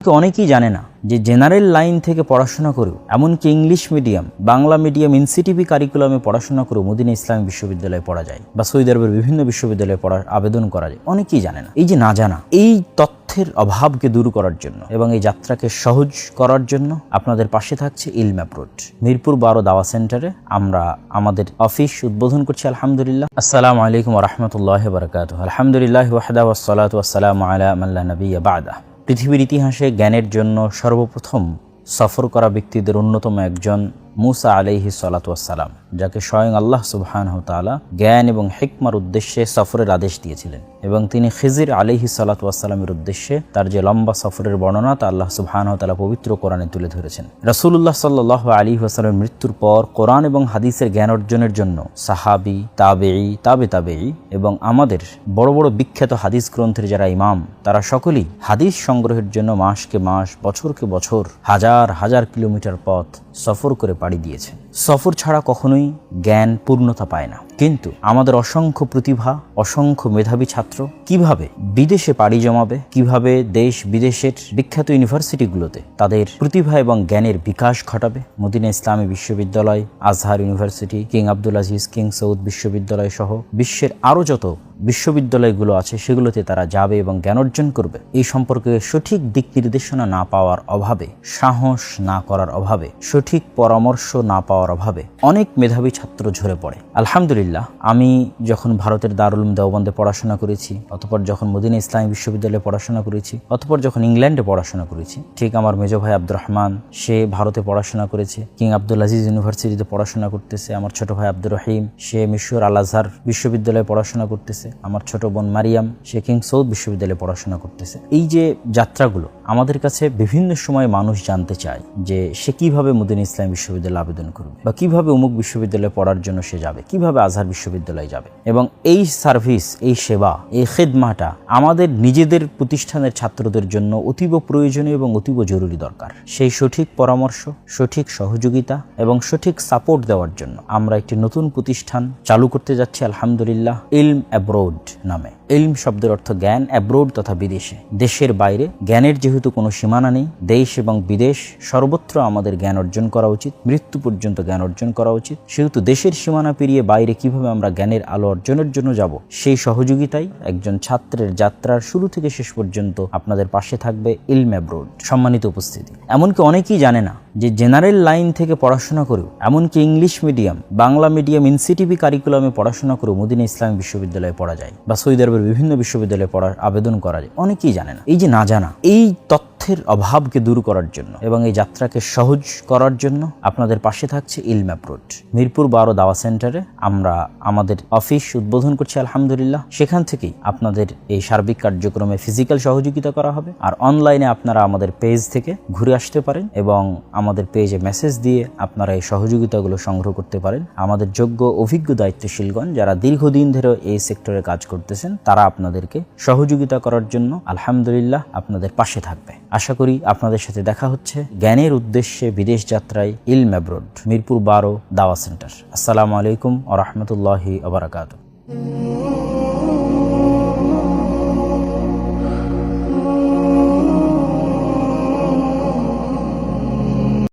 অনেকেই জানে না যে জেনারেল লাইন থেকে পড়াশোনা করেও, এমনকি English medium, Bangla medium, NCTB কারিকুলামে পড়াশোনা করেও মদিনা ইসলামী বিশ্ববিদ্যালয়ে পড়া যায় বা সৌদি আরবের বিভিন্ন বিশ্ববিদ্যালয়ে পড়ার আবেদন করা যায়। অনেকেই জানে না। এই যে না জানা, এই তথ্যের অভাবকে দূর করার জন্য এবং এই যাত্রাকে সহজ করার জন্য আপনাদের পাশে থাকছে ইলম অ্যাপ্রোচ। মিরপুর 12 দাওয়া সেন্টারে আমরা আমাদের অফিস উদ্বোধন করছি আলহামদুলিল্লাহ। আসসালামু আলাইকুম ওয়া রাহমাতুল্লাহি ওয়া বারাকাতুহু। আলহামদুলিল্লাহ ওয়াহদা ওয়াসসালাতু ওয়াসসালামু আলা মান লা নাবিয়্যা বা'দা। পৃথিবীর ইতিহাসে জ্ঞানের জন্য সর্বপ্রথম সফর করা ব্যক্তিদের অন্যতম একজন মুসা আলাইহিস সালাতু ওয়াসসালাম, যাকে স্বয়ং আল্লাহ সুবহানাহু ওয়া তাআলা জ্ঞান এবং হিকমার উদ্দেশ্যে সফরের আদেশ দিয়েছিলেন এবং তিনি খিজির আলাইহিস সালাতু ওয়াসসালামের উদ্দেশ্যে তার যে লম্বা সফরের বর্ণনা তা আল্লাহ সুবহানাহু ওয়া তাআলা পবিত্র কোরআনে তুলে ধরেছেন। রাসূলুল্লাহ সাল্লাল্লাহু আলাইহি ওয়াসাল্লামের মৃত্যুর পর কোরআন এবং হাদিসের জ্ঞান অর্জনের জন্য সাহাবী, তাবেঈ, তাবেঈ এবং আমাদের বড় বড় বিখ্যাত হাদিস গ্রন্থের যারা ইমাম, তারা সকলেই হাদিস সংগ্রহের জন্য মাসকে মাস, বছরকে বছর, হাজার হাজার কিলোমিটার পথ সফর করে পাড়ি দিয়েছে। সফর ছাড়া কখনোই জ্ঞান পূর্ণতা পায় না। কিন্তু আমাদের অসংখ্য প্রতিভা, অসংখ্য মেধাবী ছাত্র কিভাবে বিদেশে পাড়ি জমাবে, কিভাবে দেশ বিদেশের বিখ্যাত ইউনিভার্সিটিগুলোতে তাদের প্রতিভা এবং জ্ঞানের বিকাশ ঘটাবে, মদিনা ইসলামী বিশ্ববিদ্যালয়, Azhar university, King Abdul Aziz, King Saud বিশ্ববিদ্যালয় সহ বিশ্বের আরও যত বিশ্ববিদ্যালয়গুলো আছে সেগুলোতে তারা যাবে এবং জ্ঞান অর্জন করবে, এই সম্পর্কে সঠিক দিক নির্দেশনা না পাওয়ার অভাবে, সাহস না করার অভাবে, সঠিক পরামর্শ না পাওয়ার অভাবে অনেক মেধাবী ছাত্র ঝরে পড়ে। আলহামদুলিল্লাহ, আমি যখন ভারতের দারুল উলুম দেওবন্দে পড়াশোনা করেছি, অতঃপর যখন মদিনা ইসলামী বিশ্ববিদ্যালয়ে পড়াশোনা করেছি, অতঃপর যখন ইংল্যান্ডে পড়াশোনা করেছি, ঠিক আমার মেজো ভাই আব্দুর রহমান, সে ভারতে পড়াশোনা করেছে, কিং আব্দুল আজিজ ইউনিভার্সিটিতে পড়াশোনা করতেছে। আমার ছোট ভাই আব্দুর রহিম, সে মিশর আল আজহার বিশ্ববিদ্যালয়ে পড়াশোনা করতেছে। আমার ছোট বোন মারিয়াম, সে কিং সৌদ বিশ্ববিদ্যালয়ে পড়াশোনা করতেছে। এই যে যাত্রাগুলো আমাদের কাছে বিভিন্ন সময় মানুষ জানতে চায় যে সে কিভাবে মদিনা ইসলামী বিশ্ববিদ্যালয়ে আবেদন করবে বা কিভাবে অমুক বিশ্ববিদ্যালয়ে পড়ার জন্য সে যাবে, কিভাবে আজহার বিশ্ববিদ্যালয়ে যাবে। এবং এই সার্ভিস, এই সেবা, এই খেদমাটা আমাদের নিজেদের প্রতিষ্ঠানের ছাত্রদের জন্য অতীব প্রয়োজনীয় এবং অতীব জরুরি দরকার। সেই সঠিক পরামর্শ, সঠিক সহযোগিতা এবং সঠিক সাপোর্ট দেওয়ার জন্য আমরা একটি নতুন প্রতিষ্ঠান চালু করতে যাচ্ছি আলহামদুলিল্লাহ, ইলম অ্যাব্রোড নামে। ইলম শব্দের অর্থ জ্ঞান, অ্যাব্রোড তথা বিদেশে, দেশের বাইরে। জ্ঞানের যেহেতু কোনো সীমানা নেই, দেশ এবং বিদেশ সর্বত্র আমাদের জ্ঞান অর্জন করা উচিত, মৃত্যু পর্যন্ত জ্ঞান অর্জন করা উচিত। সেহেতু দেশের সীমানা পেরিয়ে বাইরে কিভাবে আমরা জ্ঞানের আলো অর্জনের জন্য যাব, সেই সহযোগিতাই একজন ছাত্রের যাত্রার শুরু থেকে শেষ পর্যন্ত আপনাদের পাশে থাকবে ইলম অ্যাব্রোড। সম্মানিত উপস্থিতি, এমনকি অনেকেই জানে না যে জেনারেল লাইন থেকে পড়াশোনা করেও, এমনকি English medium, Bangla medium, NCTB কারিকুলামে পড়াশোনা করেও মদিনা ইসলামী বিশ্ববিদ্যালয়ে পড়া যায় বা সৌদি আরবের বিভিন্ন বিশ্ববিদ্যালয়ে পড়ার আবেদন করা যায়। অনেকেই জানে না। এই যে না জানা, এই তথ্যের অভাবকে দূর করার জন্য এবং এই যাত্রাকে সহজ করার জন্য আপনাদের পাশে থাকছে ইলম অ্যাপ্রোচ। মিরপুর 12 দাওয়া সেন্টারে আমরা আমাদের অফিস উদ্বোধন করছি আলহামদুলিল্লাহ। সেখান থেকেই আপনাদের এই সার্বিক কার্যক্রমে ফিজিক্যাল সহযোগিতা করা হবে, আর অনলাইনে আপনারা আমাদের পেজ থেকে ঘুরে আসতে পারেন এবং আমাদের পেজে মেসেজ দিয়ে আপনারা এই সহযোগিতাগুলো সংগ্রহ করতে পারেন। আমাদের যোগ্য অভিজ্ঞ দায়িত্বশীলগণ যারা দীর্ঘদিন ধরে এই সেক্টরে কাজ করতেছেন, তারা আপনাদেরকে সহযোগিতা করার জন্য আলহামদুলিল্লাহ আপনাদের পাশে থাকবে। আশা করি আপনাদের সাথে দেখা হচ্ছে জ্ঞানের উদ্দেশ্যে বিদেশ যাত্রায় ইলম অ্যাব্রোড, মিরপুর 12 দাওয়া সেন্টার। আসসালামু আলাইকুম ওয়া রাহমাতুল্লাহি ওয়া বারাকাতুহু।